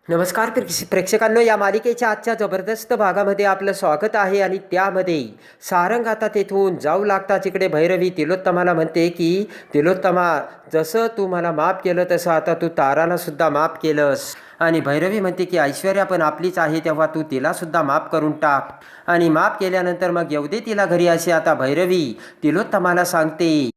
नमस्कार प्रेक्षकांनो, या मालिकेच्या आजच्या जबरदस्त भागामध्ये आपलं स्वागत आहे. आणि त्यामध्ये सारंग आता तेथून जाऊ लागताच इकडे भैरवी तिलोत्तमाला म्हणते की तिलोत्तमा, जसं तू मला माफ केलं तसं आता तू ताराला सुद्धा माफ केलंस. आणि भैरवी म्हणते की ऐश्वर्या पण आपलीच आहे, तेव्हा तू तिला सुद्धा माफ करून टाक. आणि माफ केल्यानंतर मग येऊ दे तिला घरी, अशी आता भैरवी तिलोत्तमाला सांगते.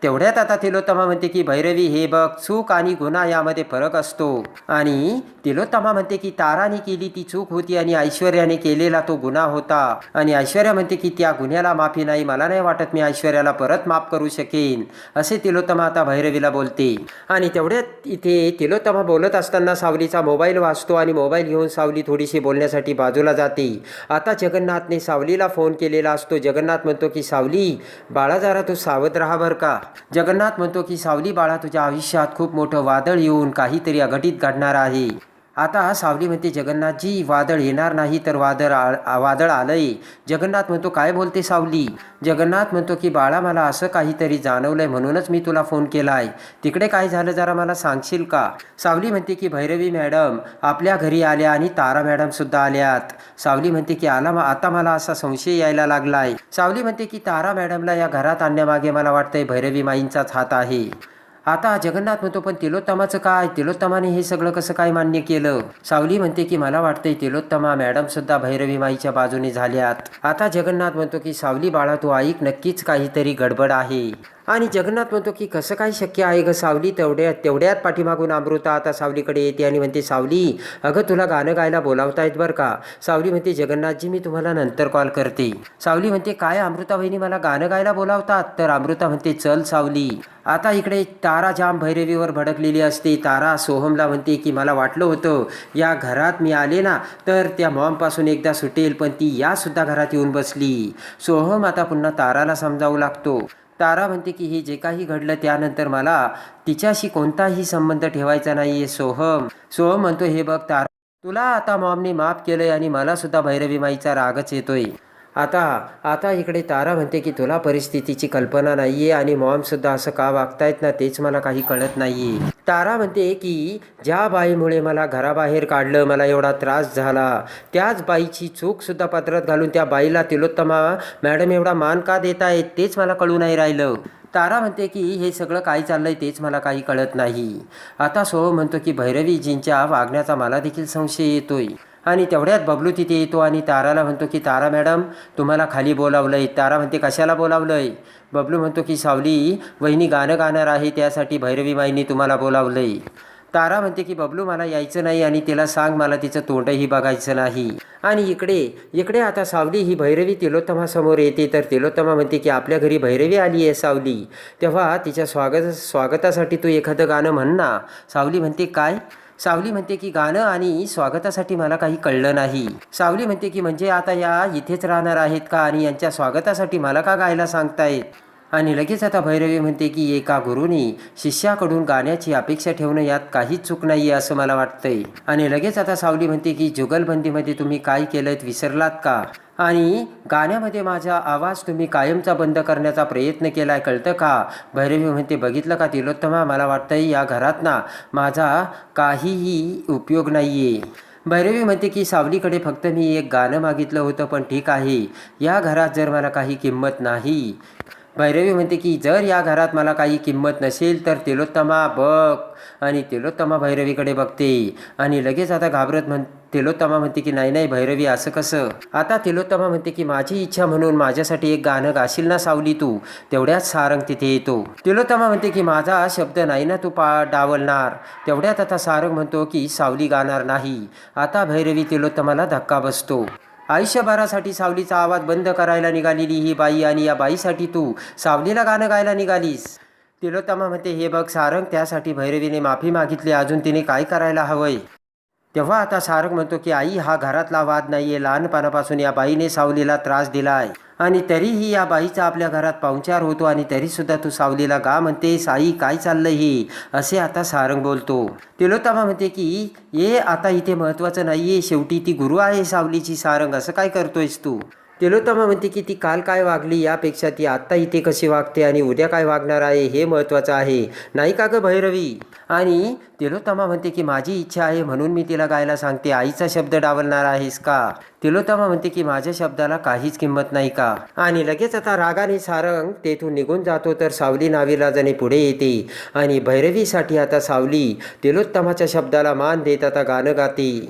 तेवढ्यात आता तिलोत्तमा म्हणते की भैरवी, हे बघ, चूक आणि गुन्हा यामध्ये फरक असतो. आणि तिलोत्तमा म्हणते की ताराने केली ती चूक होती आणि ऐश्वर्याने केलेला तो गुन्हा होता. आणि ऐश्वर्या म्हणते की त्या गुन्ह्याला माफी नाही, मला नाही वाटत मी ऐश्वर्याला परत माफ करू शकेन, असे तिलोत्तमा आता भैरवीला बोलते. आणि तेवढ्यात इथे तिलोत्तमा बोलत असताना सावलीचा मोबाईल वाजतो आणि मोबाईल घेऊन सावली थोडीशी बोलण्यासाठी बाजूला जाते. आता जगन्नाथने सावलीला फोन केलेला असतो. जगन्नाथ म्हणतो की सावली बाळा, जरा तू सावध राहा बरं का. जगन्नाथ म्हणतो की सावली बाळा, तुझ्या आयुष्यात खूप मोठं वादळ येऊन काहीतरी अघटित घडणार आहे. आता सावली म्हणते जगन्नाथजी, वादळ येणार नाही तर वादळ आलंय. जगन्नाथ म्हणतो काय बोलते सावली. जगन्नाथ म्हणतो की बाळा, मला असं काहीतरी जाणवलंय म्हणूनच मी तुला फोन केलाय. तिकडे काय झालं जरा मला सांगशील का. सावली म्हणते की भैरवी मॅडम आपल्या घरी आल्या आणि तारा मॅडम सुद्धा आल्यात. सावली म्हणते की आता मला असा संशय यायला लागलाय. सावली म्हणते की तारा मॅडमला या घरात आणण्यामागे मला वाटतंय भैरवी माईंचाच हात आहे. आता जगन्नाथ म्हणतो पण तिलोत्तमाचं काय, तिलोत्तमाने हे सगळं कसं काय मान्य केलं. सावली म्हणते की मला वाटतंय तिलोत्तमा मॅडम सुद्धा भैरवी माईच्या बाजूने झाल्यात. आता जगन्नाथ म्हणतो की सावली बाळा, तू ऐक, नक्कीच काहीतरी गडबड आहे. आणि जगन्नाथ म्हणतो की कसं काय शक्य आहे ग सावली. तेवढ्यात पाठीमागून अमृता आता सावलीकडे येते आणि म्हणते सावली, अगं तुला गाणं गायला बोलावतायत बरं का. सावली म्हणते जगन्नाथजी मी तुम्हाला नंतर कॉल करते. सावली म्हणते काय अमृता वहिनी मला गाणं गायला बोलावतात. तर अमृता म्हणते चल सावली. आता इकडे तारा जाम भैरवीवर भडकलेली असते. तारा सोहमला म्हणते की मला वाटलं होतं या घरात मी आले ना तर त्या मॉमपासून एकदा सुटेल, पण ती या सुद्धा घरात येऊन बसली. सोहम आता पुन्हा ताराला समजावू लागतो. तारा म्हणते की हे जे काही घडलं त्यानंतर मला तिच्याशी कोणताही संबंध ठेवायचा नाहीये सोहम. सोहम म्हणतो हे बघ तारा, तुला आता मॉमने माफ केलंय आणि मला सुद्धा भैरवी माईचा रागच येतोय. आता इकडे तारा म्हणते की तुला परिस्थितीची कल्पना नाहीये आणि मॉमसुद्धा असं का वागतायत ना तेच मला काही कळत नाहीये. तारा म्हणते की ज्या बाईमुळे मला घराबाहेर काढलं, मला एवढा त्रास झाला, त्याच बाईची चूकसुद्धा पदरात घालून त्या बाईला तिलोत्तमा मॅडम एवढा मान का देत आहेत तेच मला कळू नाही राहिलं. तारा म्हणते की हे सगळं काय चाललंय तेच मला काही कळत नाही. आता सोहम म्हणतो की भैरवीजींच्या वागण्याचा मला देखील संशय येतोय. आणि तेवढ्यात बबलू तिथे येतो आणि ताराला म्हणतो की तारा मॅडम तुम्हाला खाली बोलावलंय. तारा म्हणते कशाला बोलावलंय. बबलू म्हणतो की सावली वहिनी गाणं गाणार आहे त्यासाठी भैरवी माईंनी तुम्हाला बोलावलंय. तारा म्हणते की बबलू मला यायचं नाही आणि तिला सांग मला तिचं तोंडही बघायचं नाही. आणि इकडे आता सावली ही भैरवी तिलोत्तमासमोर येते. तर तिलोत्तमा म्हणते की आपल्या घरी भैरवी आली आहे सावली, तेव्हा तिच्या स्वागतासाठी तू एखादं गाणं म्हण ना. सावली म्हणते काय. सावली म्हणते की गाणं आणि स्वागतासाठी मला काही कळलं नाही. सावली म्हणते की म्हणजे आता या इथेच राहणार आहेत का आणि यांच्या स्वागतासाठी मला का गायला सांगतायत. आणि लगेच आता भैरवी म्हणते की एका गुरुनी शिष्याकडून गाण्याची अपेक्षा ठेवणं यात काहीच चूक नाही आहे असं मला वाटतंय. आणि लगेच आता सावली म्हणते की जुगलबंदीमध्ये तुम्ही काय केलंत विसरलात का. आणि गाण्यामध्ये माझा आवाज तुम्ही कायमचा बंद करण्याचा प्रयत्न केलाय, कळतं का. भैरवी म्हणते बघितलं का तिलोत्तमा, मला वाटतंय या घरात ना माझा काहीही उपयोग नाहीये. भैरवी म्हणते की सावलीकडे फक्त मी एक गाणं मागितलं होतं, पण ठीक आहे या घरात जर मला काही किंमत नाही. भैरवी म्हणते की जर या घरात मला काही किंमत नसेल तर तिलोत्तमा बघ. आणि तिलोत्तमा भैरवीकडे बघते आणि लगेच आता घाबरत तिलोत्तमा म्हणते की नाही भैरवी असं कसं. आता तिलोत्तमा म्हणते की माझी इच्छा म्हणून माझ्यासाठी एक गाणं गाशील ना सावली तू. तेवढ्याच सारंग तिथे येतो. तिलोत्तमा म्हणते की माझा शब्द नाही ना तू डावलणार. तेवढ्यात आता सारंग म्हणतो की सावली गाणार नाही. आता भैरवी तिलोत्तमाला धक्का बसतो. आयुष्यभरासाठी सावलीचा आवाज बंद करायला निघालेली ही बाई आणि या बाईसाठी तू सावलीला गाणं गायला निघालीस. तिलोत्तमा म्हणते हे बघ सारंग, त्यासाठी भैरवीने माफी मागितली, अजून तिने काय करायला हवंय. तेव्हा आता सारंग म्हणतो की आई हा घरातला वाद नाहीये, लहानपणापासून या बाईने सावलीला त्रास दिलाय आणि तरीही या बाईचा आपल्या घरात पाहुणचार होतो आणि तरीसुद्धा तू सावलीला गा म्हणतेस. आई काय चाललंय हे, असे आता सारंग बोलतो. तिलोत्तमा म्हणते की हे आता इथे महत्त्वाचं नाहीये, शेवटी ती गुरु आहे सावलीची. सारंग असं काय करतोयस तू. तिलोत्तमा म्हणते की ती काल काय वागली यापेक्षा ती आत्ता इथे कशी वागते आणि उद्या काय वागणार आहे हे महत्त्वाचं आहे, नाही का गं भैरवी? आणि तिलोत्तमा म्हणते की माझी इच्छा आहे म्हणून मी तिला गायला सांगते, आईचा शब्द डावलणार आहेस का? तिलोत्तमा म्हणते की माझ्या शब्दाला काहीच किंमत नाही का? आणि लगेच आता रागाने सारंग तेथून निघून जातो तर सावली नाविलाजाने पुढे येते आणि भैरवीसाठी आता सावली तिलोत्तमाच्या शब्दाला मान देत आता गाणं गाते.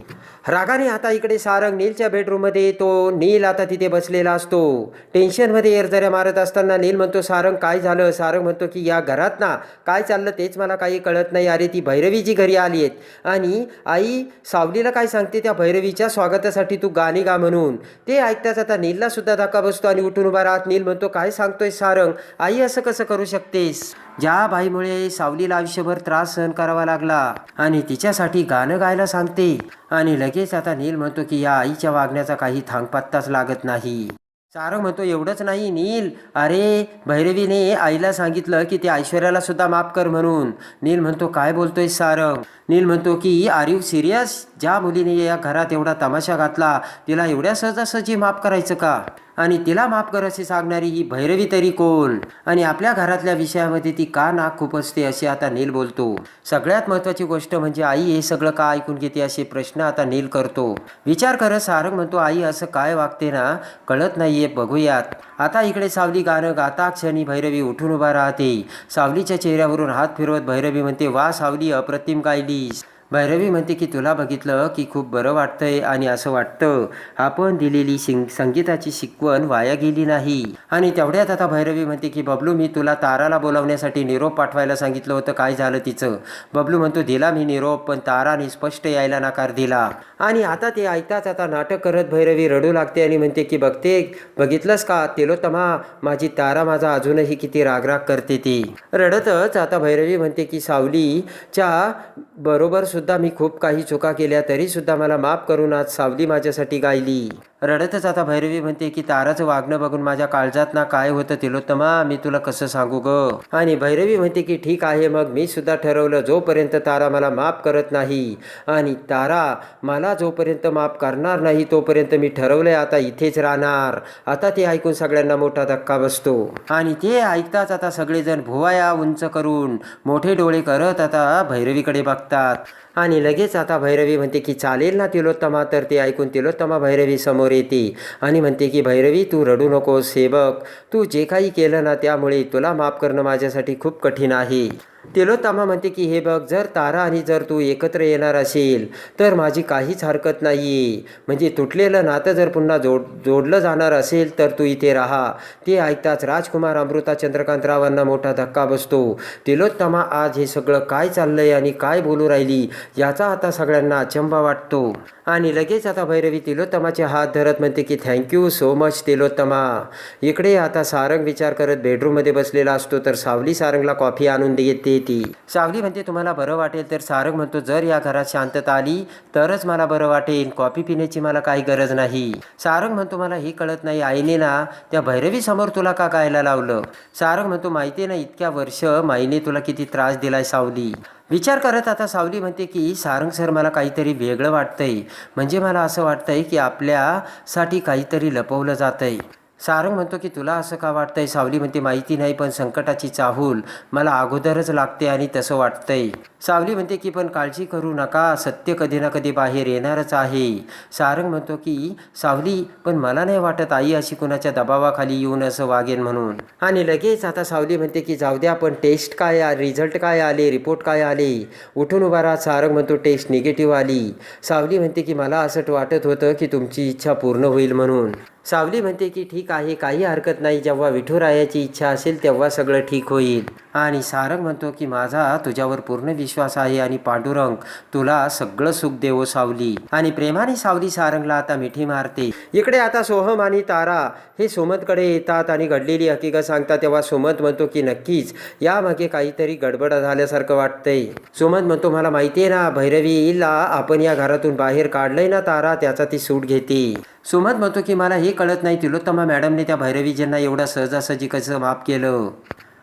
रागाने आता इकडे सारंग नीलच्या बेडरूममध्ये येतो. नील आता तिथे बसलेला असतो. टेन्शनमध्ये एरझऱ्या मारत असताना नील म्हणतो, सारंग काय झालं? सारंग म्हणतो की या घरात ना काय चाललं तेच मला काही कळत नाही. अरे ती भैरवीची घरी आली आहेत आणि आई सावलीला काय सांगते त्या भैरवीच्या स्वागतासाठी तू गाणी गा म्हणून. ते ऐकताच आता नीलला सुद्धा धक्का बसतो आणि उठून उभा राहत नील म्हणतो, काय सांगतोय सारंग? आई असं कसं करू शकतेस? ज्या बाईमुळे सावलीला आयुष्यभर त्रास सहन करावा लागला आणि तिच्यासाठी गाणं गायला सांगते. आणि लगेच आता नील म्हणतो की या आईच्या वागण्याचा काही थांगपत्ताच लागत नाही. सारंग म्हणतो, एवढंच नाही नील, अरे भैरवीने आईला सांगितलं की ते ऐश्वर्याला सुद्धा माफ कर म्हणून. नील म्हणतो, काय बोलतोय सारंग? नील म्हणतो की आर यू सिरियस? ज्या मुलीने या घरात एवढा तमाशा घातला तिला एवढ्या सहजासहजी माफ करायचं का? आणि तिला माफ कर असे सांगणारी ही भैरवी तरी कोण? आणि आपल्या घरातल्या विषयामध्ये ती का नाक खुपसते असे आता नील बोलतो. सगळ्यात महत्त्वाची गोष्ट म्हणजे आई हे सगळं का ऐकून घेते असे प्रश्न आता नील करतो. विचार करत सारंग म्हणतो, आई असं काय वागते ना कळत नाहीये, बघूयात. आता इकडे सावली गाणं गाता क्षणी भैरवी उठून उभा राहते. सावलीच्या चेहऱ्यावरून हात फिरवत भैरवी म्हणते, वा सावली, अप्रतिम गायलीस. भैरवी म्हणते की तुला बघितलं की खूप बरं वाटतंय आणि असं वाटतं आपण दिलेली संगीताची शिकवण वाया गेली नाही. आणि तेवढ्यात आता भैरवी म्हणते की बबलू, मी तुला ताराला बोलावण्यासाठी निरोप पाठवायला सांगितलं होतं, काय झालं तिचं? बबलू म्हणतो, दिला मी निरोप, पण ताराने स्पष्ट यायला नकार दिला. आणि आता ते ऐकताच आता नाटक करत भैरवी रडू लागते आणि म्हणते की बघितलंस का तिलोत्तमा, माझी तारा माझा अजूनही किती रागराग करते ती. रडतच आता भैरवी म्हणते की सावलीच्या बरोबर सुद्धा मी खूप काही चुका केल्या तरी सुद्धा मला माफ करून आज सावली माझ्यासाठी गायली. रडतच आता भैरवी म्हणते की ताराचं वागणं बघून माझ्या काळजात ना काय होतं तिलोत्तमा, मी तुला कसं सांगू ग? आणि भैरवी म्हणते की ठीक आहे, मग मी सुद्धा ठरवलं, जोपर्यंत तारा मला माफ करत नाही आणि तारा मला जोपर्यंत माफ करणार नाही तोपर्यंत मी ठरवलंय आता इथेच राहणार. आता ते ऐकून सगळ्यांना मोठा धक्का बसतो आणि ते ऐकताच आता सगळेजण भुवया उंच करून मोठे डोळे करत आता भैरवीकडे बघतात. आणि लगेच आता भैरवी म्हणते की चालेल ना तिलोत्तमा. तर ते ऐकून तिलोत्तमा भैरवी समोर येते आणि म्हणते की भैरवी, तू रडू नकोस. हे बघ, तू जे काही केलं ना त्यामुळे तुला माफ करणं माझ्यासाठी खूप कठीण आहे. तिलोत्तमा म्हणते की हे बघ, जर तारा आणि जर तू एकत्र येणार असेल तर माझी काहीच हरकत नाही आहे. म्हणजे तुटलेलं नातं जर पुन्हा जोडलं जाणार असेल तर तू इथे राहा. ते ऐकताच राजकुमार अमृता चंद्रकांत रावांना मोठा धक्का बसतो. तिलोत्तमा आज हे सगळं काय चाललंय आणि काय बोलू राहिली याचा आता सगळ्यांना अचंबा वाटतो. आणि लगेच आता भैरवी तिलोत्तमाचे हात धरत म्हणते की थँक्यू सो मच तिलोत्तमा. इकडे आता सारंग विचार करत बेडरूममध्ये बसलेला असतो तर सावली सारंगला कॉफी आणून देते. ती सावली म्हणते, तुम्हाला बरं वाटेल? तर सारंग म्हणतो, जर या घरात शांतता आली तरच मला बरं वाटेल, कॉफी पिण्याची मला काही गरज नाही. सारंग म्हणतो, मला हे कळत नाही, आईने ना त्या भैरवी समोर तुला का गायला लावलं? सारंग म्हणतो, माहिती ना इतक्या वर्ष माईने तुला किती त्रास दिलाय सावली. विचार करत आता सावली म्हणते की सारंग सर, मला काहीतरी वेगळं वाटतंय. म्हणजे मला असं वाटतंय की आपल्यासाठी काहीतरी लपवलं जातंय. सारंग म्हणतो की तुला असं का वाटतंय? सावली म्हणते, माहिती नाही, पण संकटाची चाहूल मला अगोदरच लागते आणि तसं वाटतंय. सावली म्हणते की पण काळजी करू नका, सत्य कधी ना कधी बाहेर येणारच आहे. सारंग म्हणतो की सावली, पण मला नाही वाटत आई अशी कुणाच्या दबावाखाली येऊन असं वागेन म्हणून. आणि लगेच आता सावली म्हणते की जाऊ द्या, पण टेस्ट काय, रिझल्ट काय आले, रिपोर्ट काय आले? उठून उभा राहत सारंग म्हणतो, टेस्ट निगेटिव्ह आली. सावली म्हणते की मला असं वाटत होतं की तुमची इच्छा पूर्ण होईल म्हणून. सावली म्हणते की ठीक आहे, काही हरकत नाही, जेव्हा विठुरायाची इच्छा असेल तेव्हा सगळं ठीक होईल. आणि सारंग म्हणतो की माझा तुझ्यावर पूर्ण विश्वास आहे आणि पांडुरंग तुला सगळं सुख देवो सावली. आणि प्रेमाने सावली सारंगला आता मिठी मारते. इकडे आता सोहम आणि तारा हे सुमंतकडे येतात आणि घडलेली हकीकत सांगतात. तेव्हा सुमंत म्हणतो की नक्कीच यामागे काहीतरी गडबड झाल्यासारखं वाटतंय. सुमंत म्हणतो, मला माहिती आहे ना, भैरवीला आपण या घरातून बाहेर काढलंय ना तारा, त्याचा ती सूट घेते. सुमंत म्हणतो की मला हे कळत नाही, तिलोत्तमा मॅडमने त्या भैरवीजींना एवढा सहजासहजी कसं माफ केलं?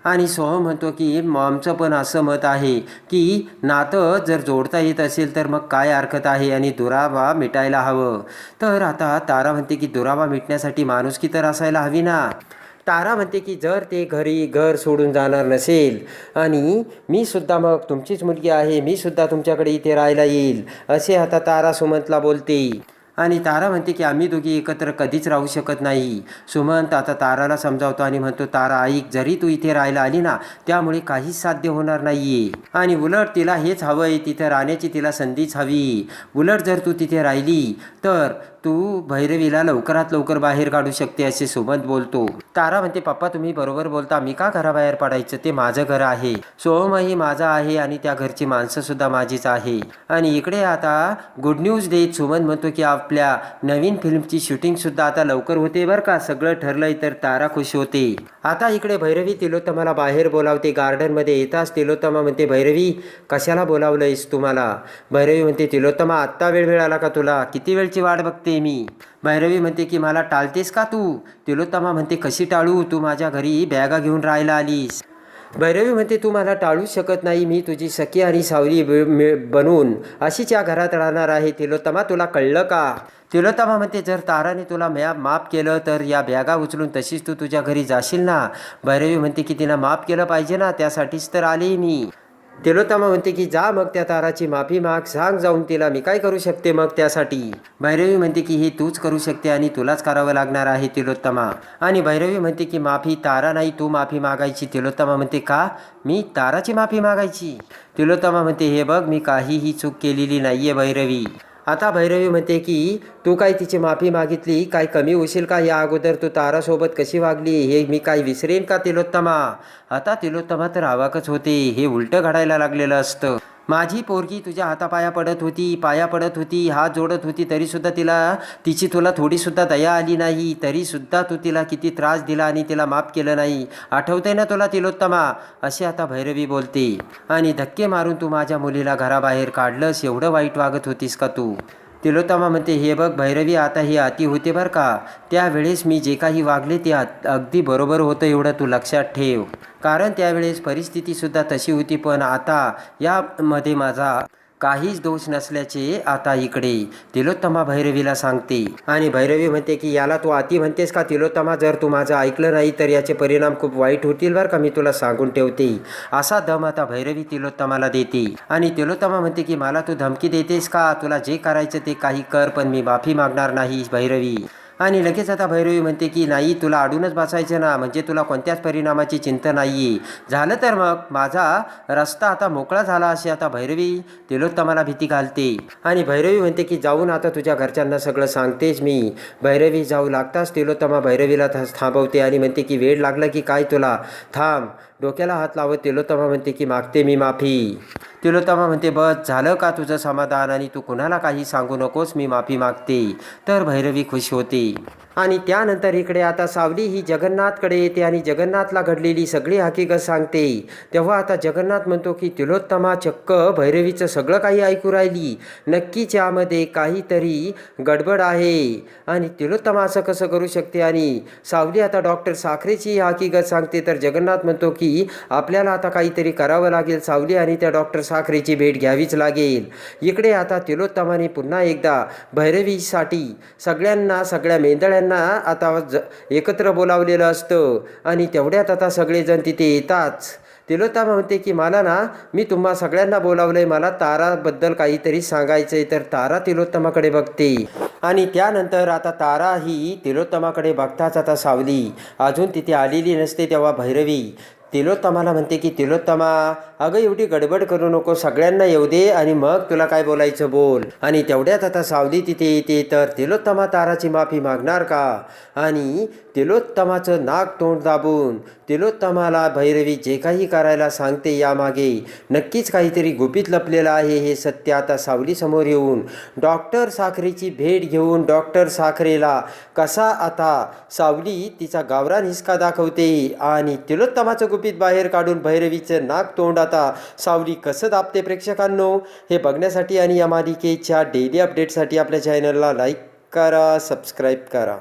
आणि सोहम म्हणतो की आमचं पण असं मत आहे की नातं जर जोडता येत असेल तर मग काय हरकत आहे आणि दुरावा मिटायला हवं. तर आता तारा म्हणते की दुरावा मिटण्यासाठी माणुसकी तर असायला हवी ना. तारा म्हणते की जर ते घर सोडून जाणार नसेल आणि मी सुद्धा मग तुमचीच मुलगी आहे, मी सुद्धा तुमच्याकडे इथे राहायला येईल, असे आता तारा सुमंतला बोलते. आणि तारा म्हणते की आम्ही दोघी एकत्र कधीच राहू शकत नाही. सुमंत आता ताराला समजावतो आणि म्हणतो, तारा ऐक, जरी तू इथे राहायला आली ना त्यामुळे काहीच साध्य होणार नाहीये आणि उलट तिला हेच हवंय, तिथे राहण्याची तिला संधीच हवी. उलट जर तू तिथे राहिली तर तू भैरवीला लवकरात लवकर बाहेर काढू शकते, असे सुमंत बोलतो. तारा म्हणते, पप्पा तुम्ही बरोबर बोलता, मी का घराबाहेर पडायचं, ते माझं घर आहे, सोहमही माझा आहे आणि त्या घरची माणसं सुद्धा माझीच आहे. आणि इकडे आता गुड न्यूज देत सुमंत म्हणतो की आपल्या नवीन फिल्मची शूटिंग सुद्धा आता लवकर होते बरं का, सगळं ठरलंय. तर तारा खुश होते. आता इकडे भैरवी तिलोत्तमाला बाहेर बोलावते. गार्डनमध्ये येताच तिलोत्तमा म्हणते, भैरवी कशाला बोलावलंयस तुम्हाला? भैरवी म्हणते, तिलोत्तमा आत्ता वेळ मिळाला का तुला? किती वेळची वाट बघते मी. भैरवी म्हणते की मला टाळतेस का तू? तिलोत्तमा म्हणते, कशी टाळू, तू माझ्या घरी बॅगा घेऊन राहायला आलीस. भैरवी म्हणते, तू मला टाळू शकत नाही, मी तुझी सखी आणि सावली बनून अशीच या घरात राहणार आहे. तिलोत्तमा तुला कळलं का? तिलोत्तमा म्हणते, जर ताराने तुला माफ केलं तर या बॅगा उचलून तशीच तू तुझ्या घरी जाशील ना. भैरवी म्हणते की तिनं माफ केलं पाहिजे ना, त्यासाठीच तर आले मी. तिलोत्तमा म्हणते की जा मग त्या ताराची माफी माग, सांग जाऊन तिला, मी काय करू शकते मग त्यासाठी. भैरवी म्हणते की हे तूच करू शकते आणि तुलाच करावं लागणार आहे तिलोत्तमा. आणि भैरवी म्हणते की माफी तारा नाही, तू माफी मागायची. तिलोत्तमा म्हणते, का मी ताराची माफी मागायची? तिलोत्तमा म्हणते, हे बघ मी काहीही चूक केलेली नाहीये भैरवी. आता भैरवी म्हणते की तू काय तिची माफी मागितली, काय कमी होशील का? या अगोदर तू तारासोबत कशी वागली हे मी काय विसरेन का तिलोत्तमा? आता तिलोत्तमा तर अवाकच होते. हे उलटं घडायला लागलेलं असतं. माझी पोरगी तुझ्या हातापाया पडत होती, पाया पडत होती, हात जोडत होती, तरीसुद्धा तिची तुला थोडीसुद्धा दया आली नाही. तरीसुद्धा तू तिला किती त्रास दिला आणि तिला माफ केलं नाही. आठवतंय ना तुला तिलोत्तमा? असे आता भैरवी बोलते. आणि धक्के मारून तू माझ्या मुलीला घराबाहेर काढलंस, एवढं वाईट वागत होतीस का तू? तिलोत्तमा म्हणते, हे बघ भैरवी, आता हे अति होते बरं का. त्यावेळेस मी जे काही वागले ते अगदी बरोबर होतं, एवढं तू लक्षात ठेव. कारण त्यावेळेस परिस्थितीसुद्धा तशी होती, पण आता यामध्ये माझा काहीच दोष नसल्याचे आता इकडे तिलोत्तमा भैरवीला सांगते. आणि भैरवी म्हणते की याला तू अति म्हणतेस का तिलोत्तमा? जर तू माझं ऐकलं नाही तर याचे परिणाम खूप वाईट होतील बरं का, मी तुला सांगून ठेवते. असा दम आता भैरवी तिलोत्तमाला देते. आणि तिलोत्तमा म्हणते की मला तू धमकी देतेस का? तुला जे करायचं ते काही कर, पण मी माफी मागणार नाही भैरवी. आणि लगेच आता भैरवी म्हणते की नाही, तुला अडूनच बसायचं ना, म्हणजे तुला कोणत्याच परिणामाची चिंता नाहीये. झालं तर मग माझा रस्ता आता मोकळा झाला, अशी आता भैरवी तिलोत्तमाला भीती घालते. आणि भैरवी म्हणते की जाऊन आता तुझ्या घरच्यांना सगळं सांगतेच मी. भैरवी जाऊ लागताच तिलोत्तमा भैरवीला थांबवते आणि म्हणते की वेळ लागला की काय तुला? थांब. डोक्याला हात लावत तिलोत्तमा म्हणते की मागते मी माफी. तिलोत्तमा म्हणते, बस झालं का तुझं समाधान आणि तू कुणाला काही सांगू नकोस, मी माफी मागते. तर भैरवी खुश होते. आणि त्यानंतर इकडे आता सावली ही जगन्नाथकडे येते आणि जगन्नाथला घडलेली सगळी हकीकत सांगते. तेव्हा आता जगन्नाथ म्हणतो की तिलोत्तमा चक्क भैरवीचं सगळं काही ऐकू राहिली, नक्कीच यामध्ये काहीतरी गडबड आहे. आणि तिलोत्तमा असं कसं करू शकते? आणि सावली आता डॉक्टर साखरेची हकीकत सांगते. तर जगन्नाथ म्हणतो की आपल्याला आता काहीतरी करावं लागेल सावली, आणि त्या डॉक्टर साखरेची भेट घ्यावीच लागेल. इकडे आता तिलोत्तमाने पुन्हा एकदा भैरवीसाठी सगळ्या मेंदळ्यांना आता एकत्र बोलावलेलं असतं. आणि तेवढ्यात आता सगळेजण तिथे येताच तिलोत्तमा म्हणते की मला ना, मी तुम्हा सगळ्यांना बोलावलंय, मला ताराबद्दल काहीतरी सांगायचंय. तर तारा तिलोत्तमाकडे बघते. आणि त्यानंतर आता तारा ही तिलोत्तमाकडे बघताच आता सावली अजून तिथे आलेली नसते. तेव्हा भैरवी तिलोत्तमाला म्हणते की तिलोत्तमा, अगं एवढी गडबड करू नको, सगळ्यांना येऊ दे आणि मग तुला काय बोलायचं बोल. आणि तेवढ्यात आता सावली तिथे येते. तर तिलोत्तमा ताराची माफी मागणार का? आणि तिलोत्तमाचं नाक तोंड दाबून तिलोत्तमाला भैरवी जे काही करायला सांगते यामागे नक्कीच काहीतरी गुपित लपलेलं आहे, हे सत्य आता सावलीसमोर येऊन डॉक्टर साखरेची भेट घेऊन डॉक्टर साखरेला कसा आता सावली तिचा गावरान हिसका दाखवते आणि तिलोत्तमाचं गुपित बाहेर काढून भैरवीचं नाक तोंड आता सावली कसं दाबते. प्रेक्षकांनो, हे बघण्यासाठी आणि या मालिकेच्या डेली अपडेटसाठी आपल्या चॅनलला लाईक करा, सबस्क्राईब करा.